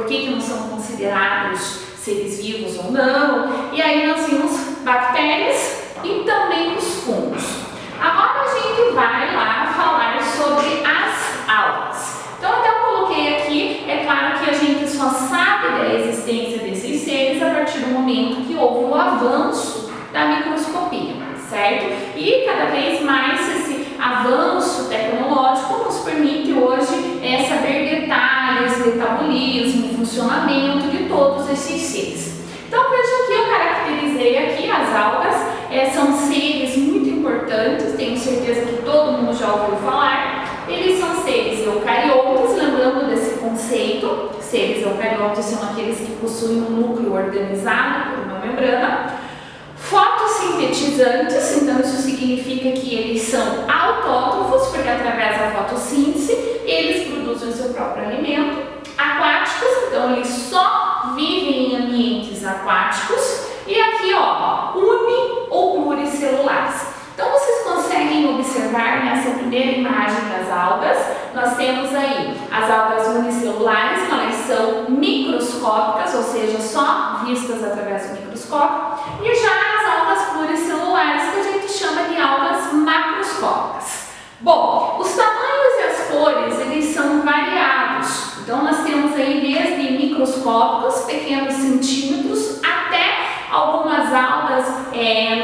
que não são considerados seres vivos ou não. E aí nós vimos bactérias e também os fungos. Agora a gente vai lá falar sobre as algas. Então até eu coloquei aqui, é claro que a gente só sabe da existência desses seres a partir do momento que houve o avanço da microscopia, certo? E cada vez mais esse avanço tecnológico nos permite hoje saber detalhes, metabolismo, funcionamento de todos esses seres. Então veja que eu caracterizei aqui as algas, são seres muito importantes, tenho certeza que todo mundo já ouviu falar. Eles são seres eucariotas, lembrando desse conceito, seres eucariotas são aqueles que possuem um núcleo organizado por uma membrana. Fotossintetizantes, então isso significa que eles são autótrofos, porque através da fotossíntese eles produzem o seu próprio alimento. Aquáticos, então eles só vivem em ambientes aquáticos. E aqui, ó, uni ou pluricelulares. Então vocês conseguem observar nessa primeira imagem das algas, nós temos aí as algas unicelulares, elas são microscópicas, ou seja, só vistas através do microscópio, e já as algas pluricelulares, que a gente chama de algas macroscópicas. Bom, os tamanhos e as cores, eles são variados, então nós temos aí desde microscópicos, pequenos centímetros, até algumas algas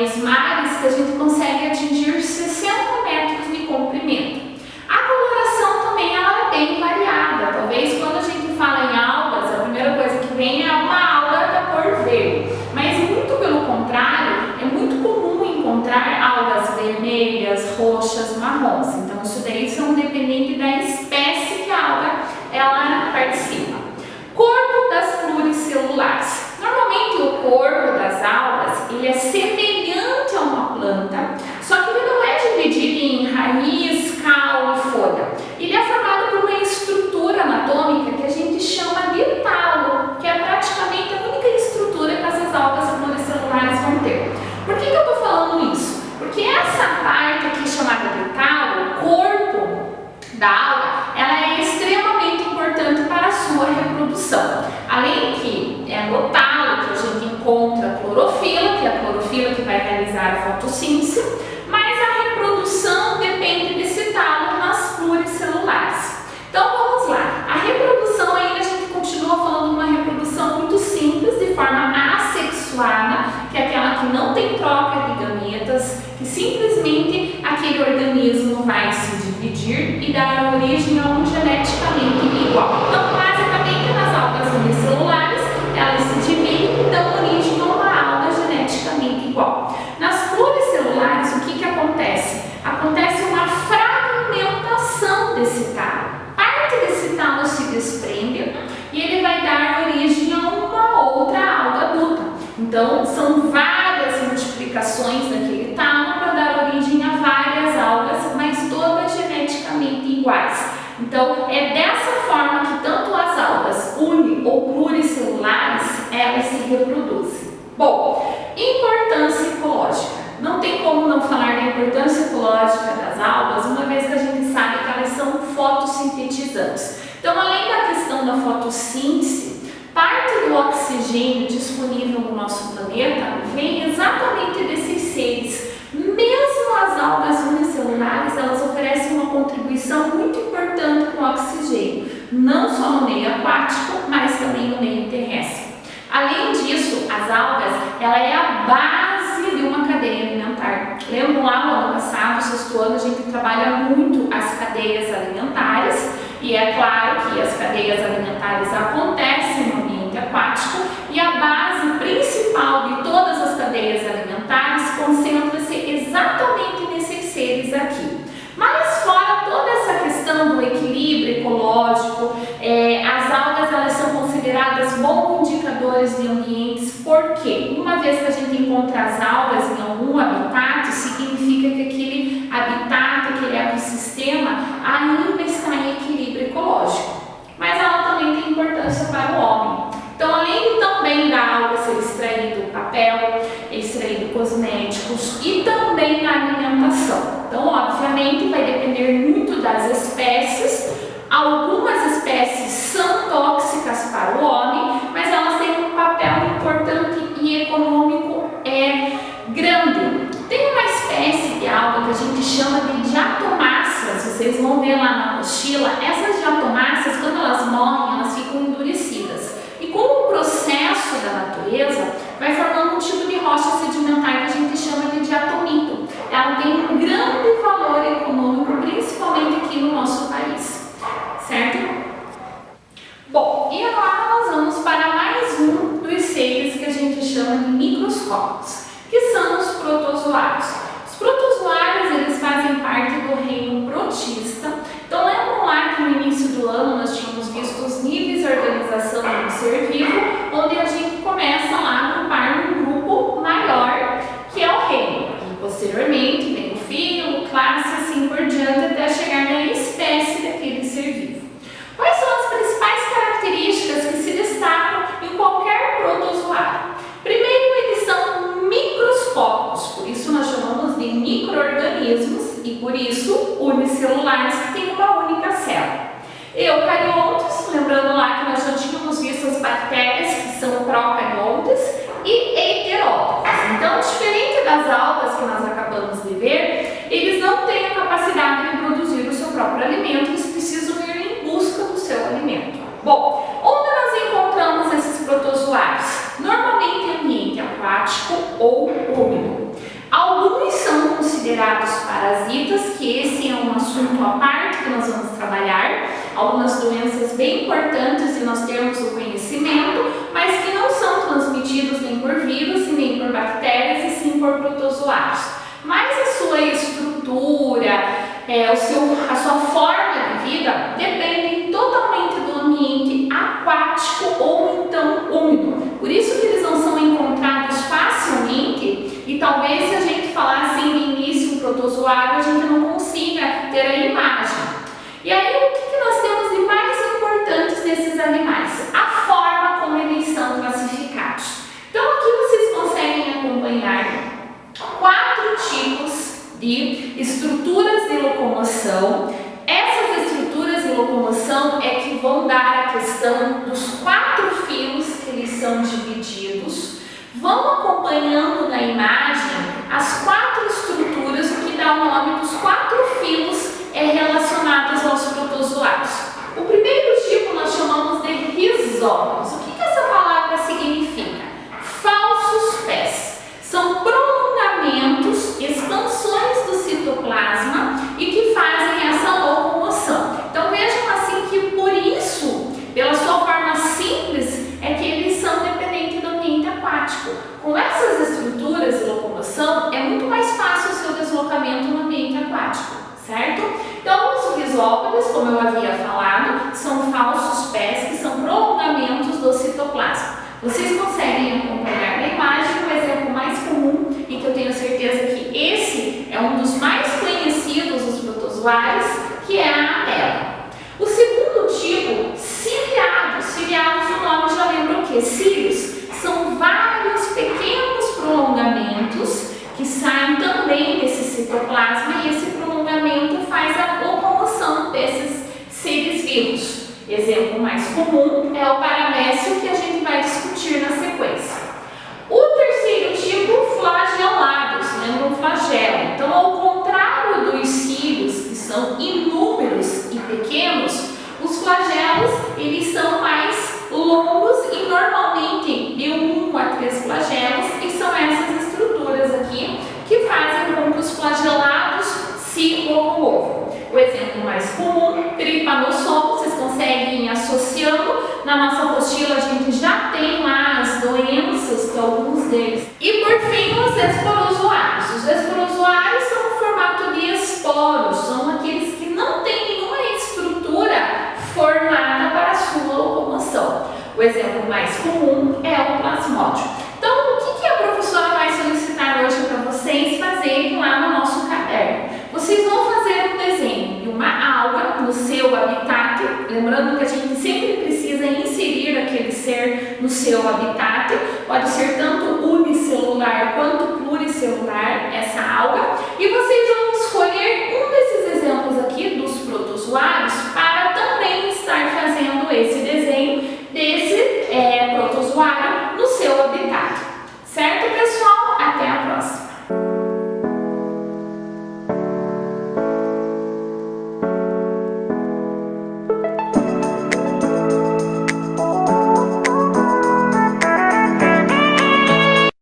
nos mares que a gente consegue atingir 60 metros de comprimento. A coloração também ela é bem variada. Talvez quando a gente fala em algas, a primeira coisa que vem é uma alga da cor verde. Mas muito pelo contrário, é muito comum encontrar algas vermelhas, roxas, marrons. Então isso daí são dependente da espécie que a alga ela participa. Corpo das pluricelulares. Normalmente o corpo das algas ele é semelhante a uma planta, só que ele não é dividido em raiz, caule e folha. Ele é formado por uma estrutura anatômica que a gente chama de talo, que é praticamente a única estrutura que essas algas pluricelulares vão ter. Por que eu estou falando isso? Porque essa parte aqui chamada de talo, o corpo da alga, ela é extremamente importante para a sua reprodução. Além que é no talo que a gente encontra a clorofila, que é a clorofila que vai realizar a fotossíntese, mas a reprodução depende desse talo nas pluricelulares. Então vamos lá, a reprodução ainda a gente continua falando de uma reprodução muito simples, de forma assexuada, que é aquela que não tem troca de gametas, que simplesmente aquele organismo vai se dividir e dar origem a um geneticamente igual. Então basicamente nas algas unicelulares elas se dividem e dão origem a uma alga geneticamente igual. Nas pluricelulares o que acontece? Acontece uma fragmentação desse talo. Parte desse talo se desprende e ele vai dar origem a uma outra alga adulta. Então são várias multiplicações daquele talo para dar origem a várias algas, mas todas geneticamente iguais. Então é dessa forma que tanto as algas uni ou pluricelulares elas se reproduzem. Bom, importância ecológica. Não tem como não falar da importância ecológica das algas, uma vez que a gente sabe que elas são fotossintetizantes. Então, além da questão da fotossíntese, parte do oxigênio disponível no nosso planeta vem exatamente desses seres. Mesmo as algas unicelulares, elas oferecem uma contribuição muito importante com o oxigênio, não só no meio aquático, mas também no meio terrestre. Além disso, as algas, ela é a base de uma cadeia alimentar. Lembram lá no ano passado, sexto ano, a gente trabalha muito as cadeias alimentares, e é claro que as cadeias alimentares acontecem no ambiente aquático, e a base principal de todas as cadeias alimentares concentra-se exatamente nesses seres aqui. Mas fora toda essa questão do equilíbrio ecológico, as algas elas são consideradas bons indicadores de ambientes, porque uma vez que a gente encontra as algas em algum habitat, significa que aquele habitat, aquele ecossistema ainda está em equilíbrio ecológico. Mas ela também tem importância para o homem. Então, além também da alga ser extraído papel, extraído cosméticos e também na alimentação. Então, obviamente, vai depender muito das espécies. Algumas espécies são tóxicas para o homem, chama de microscópios, que são os protozoários. Os protozoários, eles fazem parte do reino protista. Então lembram lá que no início do ano nós tínhamos visto os níveis de organização do ser vivo, onde a gente começa lá a agrupar num grupo maior, que é o reino. E posteriormente vem o filo, classe, assim por diante, até chegar na espécie daquele ser vivo. Quais são as principais características que se destacam em qualquer protozoário? Primeiro, eles são microscópios, por isso nós chamamos de micro-organismos e por isso unicelulares, que têm uma única célula. Eucariontes, lembrando lá que nós já tínhamos visto as bactérias, que são procariontes, e heterótrofos. Então, diferente das algas que nós acabamos de ver, eles não têm a capacidade de produzir o seu próprio alimento, eles precisam ir em busca do seu alimento. Bom, onde nós encontramos esses protozoários? Normalmente em ambiente aquático ou úmido. Alguns são considerados parasitas, que esse é um assunto à parte que nós vamos trabalhar. Algumas doenças bem importantes de nós termos o conhecimento, mas que não são transmitidos nem por vírus e nem por bactérias, e sim por protozoários. Mas a sua estrutura, a sua forma de vida dependem totalmente do ambiente aquático ou então úmido. Por isso que eles não são encontrados facilmente e talvez se a gente falar assim no início um protozoário, a gente não consiga ter a imagem. E aí o que nós temos de mais importante desses animais? A forma como eles são classificados. Então aqui vocês conseguem acompanhar 4 tipos de estruturas de locomoção. Essas estruturas de locomoção é que vão dar a questão dos 4 filos que eles são divididos. Vão acompanhando na imagem as 4 estruturas, o que dá o nome dos 4 filos relacionados aos protozoários. O primeiro tipo nós chamamos de rizómeros. O que essa palavra significa? Falsos pés. São prolongamentos, expansões do citoplasma e que fazem essa locomoção. Então vejam assim que por isso, pela sua forma simples, é que eles são dependentes do ambiente aquático. Com essas estruturas de locomoção, é muito mais fácil o seu deslocamento no ambiente aquático, certo? Então os rizópodes, como eu havia falado, são falsos pés que são prolongamentos do citoplasma. Vocês conseguem acompanhar na imagem o exemplo mais comum e que eu tenho certeza que esse é um dos mais conhecidos dos protozoários, que é a ameba. O segundo tipo, ciliados. Ciliados, o nome já lembra o que? Cílios são vários pequenos prolongamentos que saem também desse citoplasma e esse prolongamento faz a locomoção desses seres vivos. Exemplo mais comum é o paramécio, que a gente vai discutir na sequência. O terceiro tipo, flagelados, lembra o flagelo. Então, ao contrário dos cílios, que são inúmeros e pequenos, os flagelos, eles são mais longos e normalmente de 1 a 3 flagelos, e são essas estruturas aqui que fazem com que os flagelados se locomovam. O exemplo mais comum, tripanossomos, vocês conseguem ir associando. Na nossa apostila a gente já tem lá as doenças de alguns deles. E por fim, os esporozoários. Os esporozoários são um formato de esporos, são aqueles que não têm nenhuma estrutura formada para a sua locomoção. O exemplo mais comum é o plasmódio. Então, o que a professora vai solicitar hoje para vocês fazerem lá no nosso caderno? Vocês vão fazer um desenho de uma alga no seu habitat, lembrando que a gente sempre precisa inserir aquele ser no seu habitat, pode ser tanto unicelular quanto pluricelular essa alga, e vocês vão escolher um